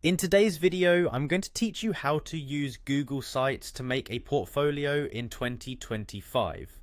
In today's video, I'm going to teach you how to use Google Sites to make a portfolio in 2025.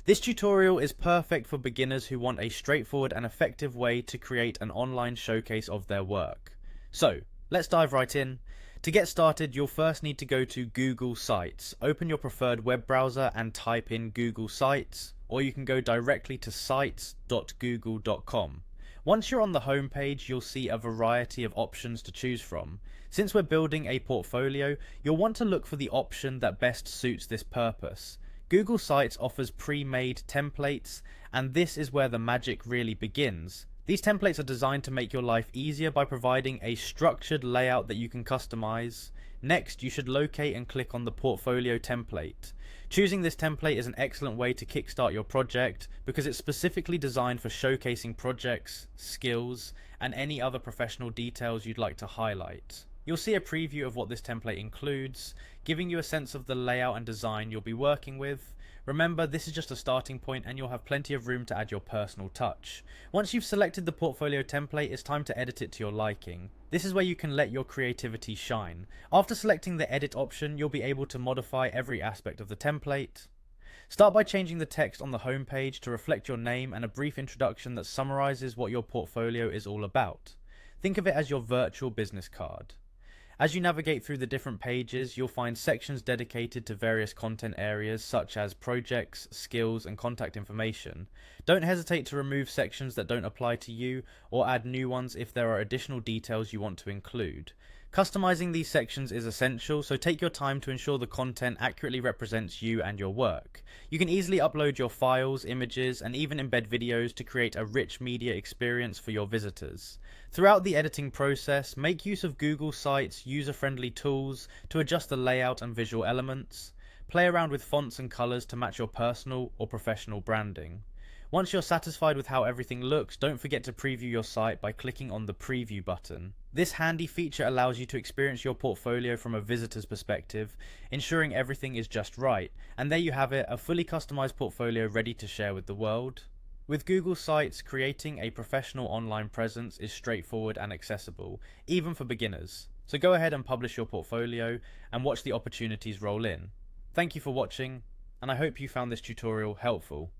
This tutorial is perfect for beginners who want a straightforward and effective way to create an online showcase of their work. So, let's dive right in. To get started, you'll first need to go to Google Sites. Open your preferred web browser and type in Google Sites, or you can go directly to sites.google.com. Once you're on the home page, you'll see a variety of options to choose from. Since we're building a portfolio, you'll want to look for the option that best suits this purpose. Google Sites offers pre-made templates, and this is where the magic really begins. These templates are designed to make your life easier by providing a structured layout that you can customize. Next, you should locate and click on the portfolio template. Choosing this template is an excellent way to kickstart your project because it's specifically designed for showcasing projects, skills, and any other professional details you'd like to highlight. You'll see a preview of what this template includes, giving you a sense of the layout and design you'll be working with. Remember, this is just a starting point and you'll have plenty of room to add your personal touch. Once you've selected the portfolio template, it's time to edit it to your liking. This is where you can let your creativity shine. After selecting the edit option, you'll be able to modify every aspect of the template. Start by changing the text on the home page to reflect your name and a brief introduction that summarizes what your portfolio is all about. Think of it as your virtual business card. As you navigate through the different pages, you'll find sections dedicated to various content areas such as projects, skills, and contact information. Don't hesitate to remove sections that don't apply to you or add new ones if there are additional details you want to include. Customizing these sections is essential, so take your time to ensure the content accurately represents you and your work. You can easily upload your files, images, and even embed videos to create a rich media experience for your visitors. Throughout the editing process, make use of Google Sites' user-friendly tools to adjust the layout and visual elements. Play around with fonts and colors to match your personal or professional branding. Once you're satisfied with how everything looks, don't forget to preview your site by clicking on the preview button. This handy feature allows you to experience your portfolio from a visitor's perspective, ensuring everything is just right. And there you have it, a fully customized portfolio ready to share with the world. With Google Sites, creating a professional online presence is straightforward and accessible, even for beginners. So go ahead and publish your portfolio and watch the opportunities roll in. Thank you for watching, and I hope you found this tutorial helpful.